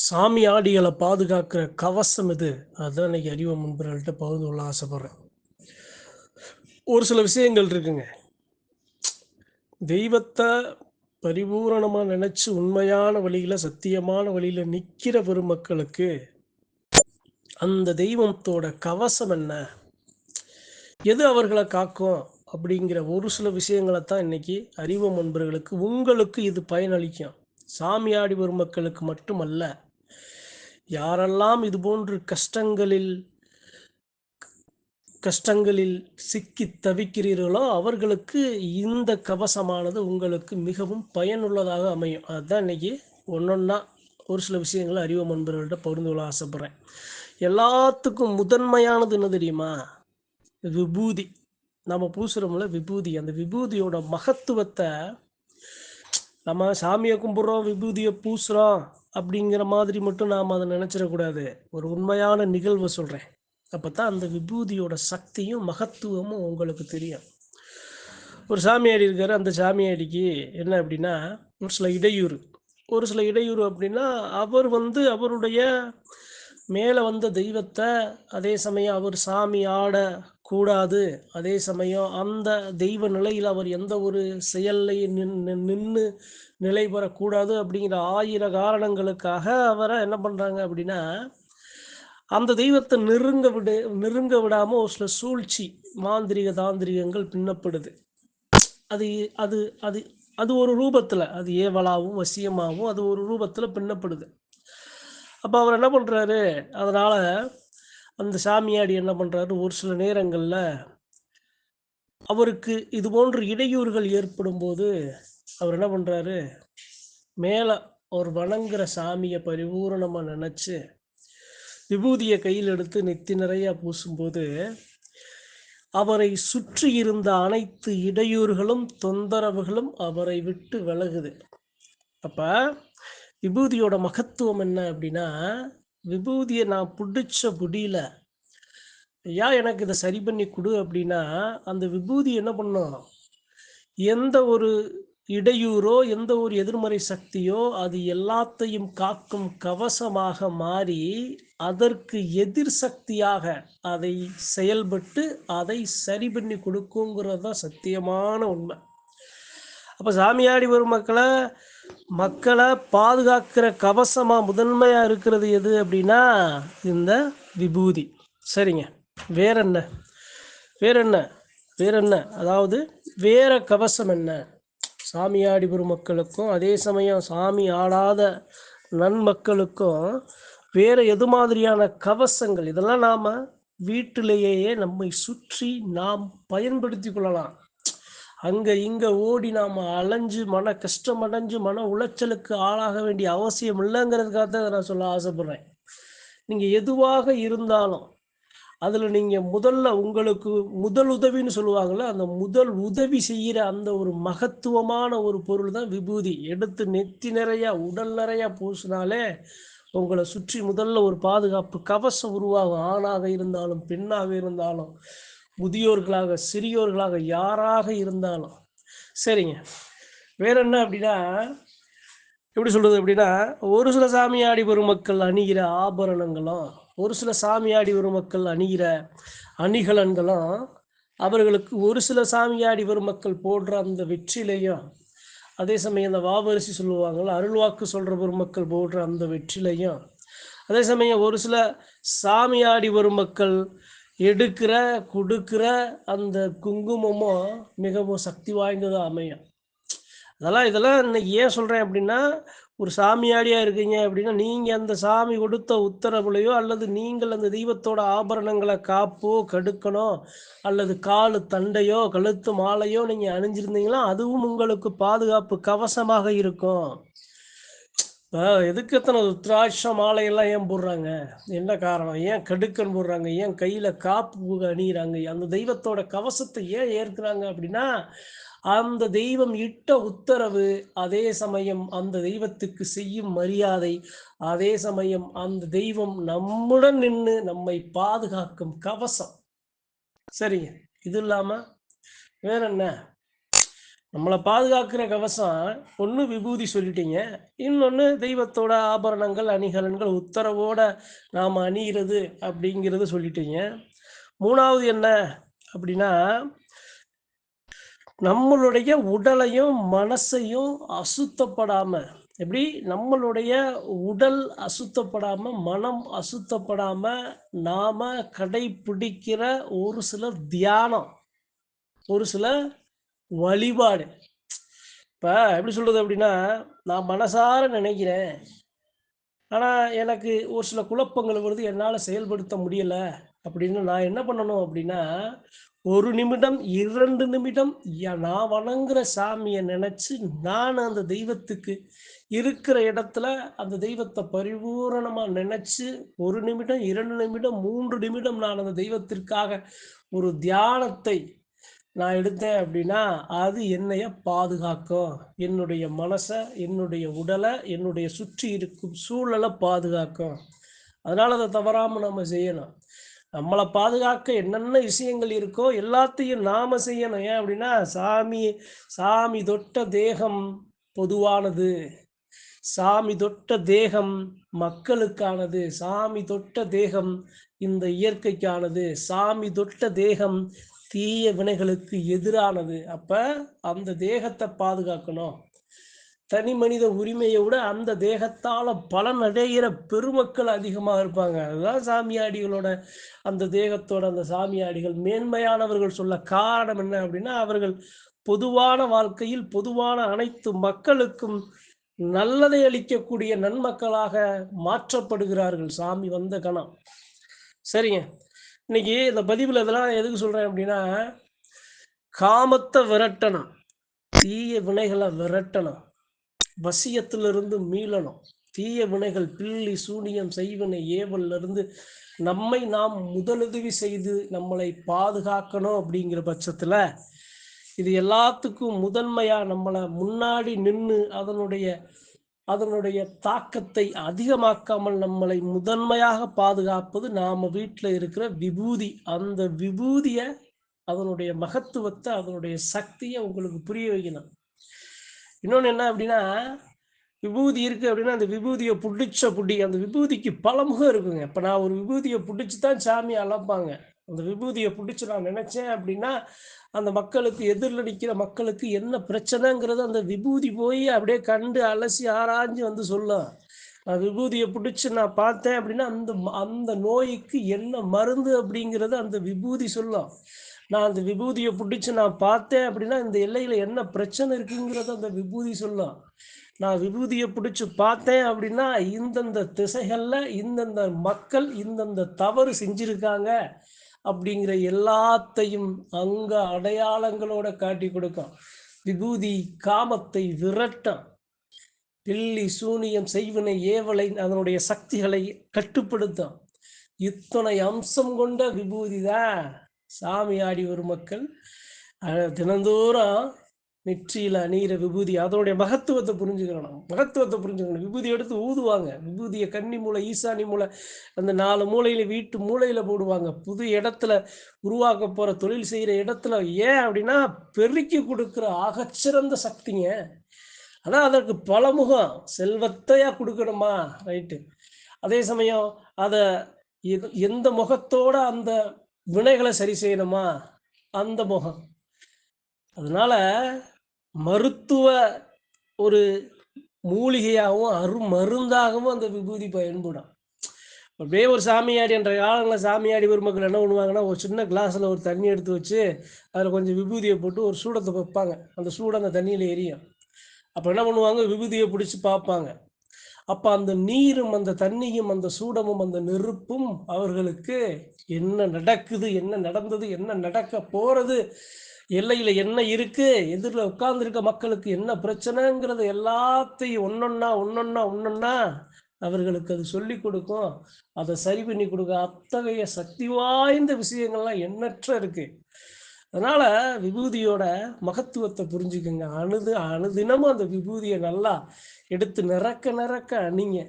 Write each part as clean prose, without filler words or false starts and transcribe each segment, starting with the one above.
சாமி ஆடிகளை பாதுகாக்கிற கவசம் இது. அதுதான் இன்னைக்கு அறிவு முன்பர்கள்ட்ட பகிர்ந்து கொள்ள ஆசைப்படுறேன். ஒரு சில விஷயங்கள் இருக்குங்க. தெய்வத்தை பரிபூரணமாக நினச்சி உண்மையான வழியில் சத்தியமான வழியில் நிற்கிற பெருமக்களுக்கு அந்த தெய்வத்தோட கவசம் என்ன, எது அவர்களை காக்கும் அப்படிங்கிற ஒரு சில விஷயங்களை தான் இன்னைக்கு அறிவு முன்பர்களுக்கு உங்களுக்கு இது பயனளிக்கும். சாமியாடி பெருமக்களுக்கு மட்டுமல்ல, யாரெல்லாம் இது போன்று கஷ்டங்களில் சிக்கி தவிக்கிறீர்களோ அவர்களுக்கு இந்த கவசமானது உங்களுக்கு மிகவும் பயனுள்ளதாக அமையும். அதுதான் இன்னைக்கு ஒன்றொன்னா ஒரு சில விஷயங்களை அறிவு நண்பர்கள்ட்ட பகிர்ந்து கொள்ள ஆசைப்படுறேன். எல்லாத்துக்கும் முதன்மையானது என்ன தெரியுமா? விபூதி. நம்ம பூசுகிறோம்ல விபூதி, அந்த விபூதியோட மகத்துவத்தை நம்ம சாமியை கும்பிட்றோம், விபூதியை பூசுகிறோம் அப்படிங்கிற மாதிரி மட்டும் நாம் அதை நினச்சிடக்கூடாது. ஒரு உண்மையான நிகழ்வை சொல்கிறேன். அப்போ தான் அந்த விபூதியோட சக்தியும் மகத்துவமும் உங்களுக்கு தெரியும். ஒரு சாமியாடி இருக்கார். அந்த சாமியாடிக்கு என்ன அப்படின்னா ஒரு சில இடையூறு அப்படின்னா அவர் அவருடைய மேலே வந்த தெய்வத்தை அதே சமயம் அவர் சாமி ஆடக்கூடாது, அதே சமயம் அந்த தெய்வ நிலையில் அவர் எந்த ஒரு செயல்லையும் நின்று நிலை பெறக்கூடாது அப்படிங்கிற 1000 காரணங்களுக்காக அவரை என்ன பண்ணுறாங்க அப்படின்னா அந்த தெய்வத்தை நெருங்க விடாமல் ஒரு சில சூழ்ச்சி தாந்திரிகங்கள் பின்னப்படுது. அது அது அது அது ஒரு ரூபத்தில், அது ஏவலாகவும் வசியமாகவும் அது ஒரு ரூபத்தில் பின்னப்படுது. அப்போ அவர் என்ன பண்ணுறாரு, அதனால் அந்த சாமியாடி என்ன பண்ணுறாரு, ஒரு சில நேரங்களில் அவருக்கு இது போன்ற இடையூறுகள் ஏற்படும் போது அவர் என்ன பண்ணுறாரு, மேலே அவர் வணங்குற சாமியை பரிபூரணமாக நினச்சி விபூதியை கையில் எடுத்து நெத்தி நிறைய பூசும்போது அவரை சுற்றி இருந்த அனைத்து இடையூறுகளும் தொந்தரவுகளும் அவரை விட்டு விலகுது. அப்போ விபூதியோட மகத்துவம் என்ன அப்படின்னா, விபூதியை நான் பிடிச்ச புடியில் ஐயா எனக்கு இதை சரி பண்ணி கொடு அப்படின்னா அந்த விபூதி என்ன பண்ணும், எந்த ஒரு இடையூறோ எந்த ஒரு எதிர்மறை சக்தியோ அது எல்லாத்தையும் காக்கும் கவசமாக மாறி அதற்கு எதிர் சக்தியாக அதை செயல்பட்டு அதை சரி பண்ணி கொடுக்குங்கிறது தான் சத்தியமான உண்மை. அப்போ சாமியாடி வரும் மக்களை பாதுகாக்கிற கவசமாக முதன்மையாக இருக்கிறது எது அப்படின்னா இந்த விபூதி. சரிங்க, வேற என்ன அதாவது வேற கவசம் என்ன? சாமியாடி பெருமக்களுக்கும் அதே சமயம் சாமி ஆடாத நன்மக்களுக்கும் வேறு எது மாதிரியான கவசங்கள், இதெல்லாம் நாம் வீட்டிலேயே நம்மை சுற்றி நாம் பயன்படுத்தி கொள்ளலாம். அங்கே இங்கே ஓடி நாம் அலைஞ்சு மன கஷ்டமடைஞ்சு மன உளைச்சலுக்கு ஆளாக வேண்டிய அவசியம் இல்லைங்கிறதுக்காக தான் நான் சொல்ல ஆசைப்படுறேன். நீங்கள் எதுவாக இருந்தாலும் அதில் நீங்கள் முதல்ல உங்களுக்கு முதல் உதவின்னு சொல்லுவாங்கள்ல, அந்த முதல் உதவி செய்கிற அந்த ஒரு மகத்துவமான ஒரு பொருள் தான் விபூதி. எடுத்து நெத்தி நிறையா உடல் நிறையா பூசினாலே உங்களை சுற்றி முதல்ல ஒரு பாதுகாப்பு கவசம் உருவாகும். ஆணாக இருந்தாலும் பெண்ணாக இருந்தாலும் முதியோர்களாக சிறியோர்களாக யாராக இருந்தாலும். சரிங்க, வேற என்ன அப்படின்னா எப்படி சொல்கிறது அப்படின்னா, ஒரு சில சாமியாடி பெருமக்கள் அணிகிற ஆபரணங்களும் ஒரு சில சாமியாடி பெருமக்கள் அணிகிற அணிகலன்களும் அவர்களுக்கு ஒரு சில சாமியாடி பெருமக்கள் போடுற அந்த வெற்றிலையும் அதே சமயம் இந்த வாவரிசி சொல்லுவாங்கள்ல அருள்வாக்கு சொல்கிற பெருமக்கள் போடுற அந்த வெற்றிலையும் அதே சமயம் ஒரு சில சாமியாடி பெருமக்கள் எடுக்கிற கொடுக்கிற அந்த குங்குமமும் மிகவும் சக்தி வாய்ந்ததாக அமையும். இதெல்லாம் இன்னைக்கு ஏன் சொல்கிறேன் அப்படின்னா, ஒரு சாமியாடியாக இருக்கீங்க அப்படின்னா நீங்கள் அந்த சாமி கொடுத்த உத்தரவுலையோ அல்லது நீங்கள் அந்த தெய்வத்தோட ஆபரணங்களை காப்போ கடுக்கணும் அல்லது காலு தண்டையோ கழுத்து மாலையோ நீங்கள் அணிஞ்சிருந்தீங்களா அதுவும் உங்களுக்கு பாதுகாப்பு கவசமாக இருக்கும். இப்போ எதுக்கு எத்தனை ருத்ராட்ச மாலையெல்லாம் ஏன் போடுறாங்க, என்ன காரணம்? ஏன் கடுக்கன் போடுறாங்க, ஏன் கையில் காப்பு அணிகிறாங்க? அந்த தெய்வத்தோட கவசத்தை ஏன் ஏற்கிறாங்க அப்படின்னா அந்த தெய்வம் இட்ட உத்தரவு, அதே சமயம் அந்த தெய்வத்துக்கு செய்யும் மரியாதை, அதே சமயம் அந்த தெய்வம் நம்முடன் நின்று நம்மை பாதுகாக்கும் கவசம். சரிங்க, இது இல்லாமல் வேற என்ன? நம்மளை பாதுகாக்கிற கவசம் ஒன்று விபூதி சொல்லிட்டீங்க, இன்னொன்று தெய்வத்தோட ஆபரணங்கள் அணிகலன்கள் உத்தரவோட நாம் அணிகிறது அப்படிங்கிறது சொல்லிட்டீங்க. மூணாவது என்ன அப்படின்னா, நம்மளுடைய உடலையும் மனசையும் அசுத்தப்படாம, எப்படி நம்மளுடைய உடல் அசுத்தப்படாம மனம் அசுத்தப்படாம நாம கடைப்பிடிக்கிற ஒரு சில தியானம், ஒரு சில வழிபாடு. இப்போ எப்படி சொல்கிறது அப்படின்னா, நான் மனசார நினைக்கிறேன், ஆனால் எனக்கு ஒரு சில குழப்பங்கள் வருது, என்னால் செயல்படுத்த முடியலை அப்படின்னு நான் என்ன பண்ணணும் அப்படின்னா, ஒரு நிமிடம் 2 நிமிடம் நான் வணங்குற சாமியை நினச்சி நான் அந்த தெய்வத்துக்கு இருக்கிற இடத்துல அந்த தெய்வத்தை பரிபூரணமாக நினச்சி 1 நிமிடம் 2 நிமிடம் 3 நிமிடம் நான் அந்த தெய்வத்திற்காக ஒரு தியானத்தை நான் எடுத்தேன் அப்படின்னா, அது என்னைய பாதுகாக்கும். என்னுடைய மனசை, என்னுடைய உடலை, என்னுடைய சுற்றி இருக்கும் சூழலை பாதுகாக்கும். அதனால் அதை தவறாமல் நம்ம செய்யணும். நம்மளை பாதுகாக்க என்னென்ன விஷயங்கள் இருக்கோ எல்லாத்தையும் நாம் செய்யணும். ஏன் அப்படின்னா, சாமி சாமி தொட்ட தேகம் பொதுவானது. சாமி தொட்ட தேகம் மக்களுக்கானது. சாமி தொட்ட தேகம் இந்த இயற்கைக்கானது. சாமி தொட்ட தேகம் தீய வினைகளுக்கு எதிரானது. அப்ப அந்த தேகத்தை பாதுகாக்கணும். தனி மனித உரிமையை விட அந்த தேகத்தால் பலன் அடைகிற பெருமக்கள் அதிகமாக இருப்பாங்க. அதுதான் சாமியாடிகளோட அந்த தேகத்தோட அந்த சாமியாடிகள் மேன்மையானவர்கள் சொல்ல காரணம் என்ன அப்படின்னா, அவர்கள் பொதுவான வாழ்க்கையில் பொதுவான அனைத்து மக்களுக்கும் நல்லதை அளிக்கக்கூடிய நன்மக்களாக மாற்றப்படுகிறார்கள் சாமி வந்த கணம். சரிங்க. இன்னைக்கு இந்த பதிவில் இதெல்லாம் எதுக்கு சொல்கிறேன் அப்படின்னா, காமத்தை விரட்டணும், தீய வினைகளை விரட்டணும், வசியத்திலிருந்து மீளணும், தீய வினைகள் பில்லி சூனியம் செய்வினை ஏவலிருந்து நம்மை நாம் முதலுதவி செய்து நம்மளை பாதுகாக்கணும். அப்படிங்கிற பட்சத்தில் இது எல்லாத்துக்கும் முதன்மையாக நம்மளை முன்னாடி நின்று அதனுடைய தாக்கத்தை அதிகமாக்காமல் நம்மளை முதன்மையாக பாதுகாப்பது நாம் வீட்டில் இருக்கிற விபூதி. அந்த விபூதியை, அதனுடைய மகத்துவத்தை, அதனுடைய சக்தியை உங்களுக்கு புரிய வைக்கணும். இன்னொன்று என்ன அப்படின்னா, விபூதி இருக்குது அப்படின்னா அந்த விபூதியை அந்த விபூதிக்கு பல முகம் இருக்குங்க. இப்போ நான் ஒரு விபூதியை பிடிச்சி தான் சாமியை அழைப்பாங்க. அந்த விபூதியை பிடிச்சி நான் நினச்சேன் அப்படின்னா, அந்த மக்களுக்கு எதிரில் நிற்கிற மக்களுக்கு என்ன பிரச்சனைங்கிறது அந்த விபூதி போய் அப்படியே கண்டு அலசி ஆராய்ஞ்சு வந்து சொல்லும். நான் விபூதியை பிடிச்சி நான் பார்த்தேன் அப்படின்னா அந்த அந்த நோய்க்கு என்ன மருந்து அப்படிங்கிறது அந்த விபூதி சொல்லும். நான் அந்த விபூதியை பிடிச்சி நான் பார்த்தேன் அப்படின்னா இந்த எல்லையில் என்ன பிரச்சனை இருக்குங்கிறத அந்த விபூதி சொல்லும். நான் விபூதியை பிடிச்சி பார்த்தேன் அப்படின்னா இந்தந்த திசைகளில் இந்தந்த மக்கள் இந்தந்த தவறு செஞ்சுருக்காங்க அப்படிங்கிற எல்லாத்தையும் அங்க அடையாளங்களோட காட்டி கொடுக்கும். விபூதி காமத்தை விரட்டும், பில்லி சூனியம் செய்வினை ஏவலை அதனுடைய சக்திகளை கட்டுப்படுத்தும். இத்தனை அம்சம் கொண்ட விபூதி தான் சாமி ஆடி வரும் மக்கள் தினந்தோறும் நெற்றியில் அணிகிற விபூதி. அதனுடைய மகத்துவத்தை புரிஞ்சுக்கணும். விபூதி எடுத்து ஊதுவாங்க. விபூதியை கன்னி மூலை ஈசானி மூலை அந்த 4 மூலையில் வீட்டு மூலையில் போடுவாங்க. புது இடத்துல உருவாக்க போகிற தொழில் செய்கிற இடத்துல. ஏன் அப்படின்னா பெருக்கி கொடுக்குற ஆகச்சிறந்த சக்திங்க. ஆனால் அதற்கு பலமுகம் செல்வத்தையா கொடுக்கணுமா, ரைட்டு. அதே சமயம் அதை எந்த முகத்தோட அந்த வினைகளை சரி செய்யணுமா, அந்த முகம். அதனால மருத்துவ ஒரு மூலிகையாகவும் அருமருந்தாகவும் அந்த விபூதி பயன்படும். அப்படியே ஒரு சாமியாடி என்ற காலங்களில் சாமியாடி பெருமக்கள் என்ன பண்ணுவாங்கன்னா, ஒரு சின்ன கிளாஸில் ஒரு தண்ணி எடுத்து வச்சு அதில் கொஞ்சம் விபூதியை போட்டு ஒரு சூடத்தை வைப்பாங்க. அந்த சூடு அந்த தண்ணியில் எரியும். அப்போ என்ன பண்ணுவாங்க, விபூதியை பிடிச்சி பார்ப்பாங்க. அப்போ அந்த நீரும் அந்த தண்ணியும் அந்த சூடமும் அந்த நெருப்பும் அவர்களுக்கு என்ன நடக்குது, என்ன நடந்தது, என்ன நடக்க போகிறது, எல்லையில் என்ன இருக்குது, எதிரில் உட்கார்ந்துருக்க மக்களுக்கு என்ன பிரச்சனைங்கிறது எல்லாத்தையும் ஒன்றொன்னா அவர்களுக்கு அது சொல்லி கொடுக்கும். அதை சரி பண்ணி கொடுக்க அத்தகைய சக்தி வாய்ந்த விஷயங்கள்லாம் எண்ணற்ற இருக்குது. அதனால் விபூதியோட மகத்துவத்தை புரிஞ்சுக்கோங்க. அணுதினமும் அந்த விபூதியை நல்லா எடுத்து நிறக்க அணிங்க.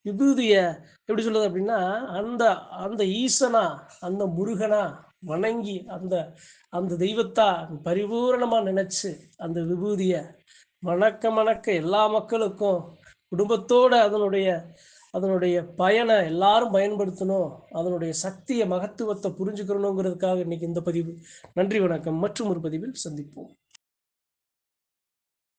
விபூதியை எப்படி சொல்கிறது அப்படின்னா, அந்த அந்த ஈசனா, அந்த முருகனா, வணங்கி அந்த அந்த தெய்வத்தா பரிபூரணமாக நினச்சி அந்த விபூதியை வணக்க எல்லா மக்களுக்கும் குடும்பத்தோடு அதனுடைய பயனை எல்லாரும் பயன்படுத்தணும், அதனுடைய சக்தியை மகத்துவத்தை புரிஞ்சுக்கணுங்கிறதுக்காக இன்னைக்கு இந்த பதிவு. நன்றி, வணக்கம். மற்றும் ஒரு பதிவில் சந்திப்போம்.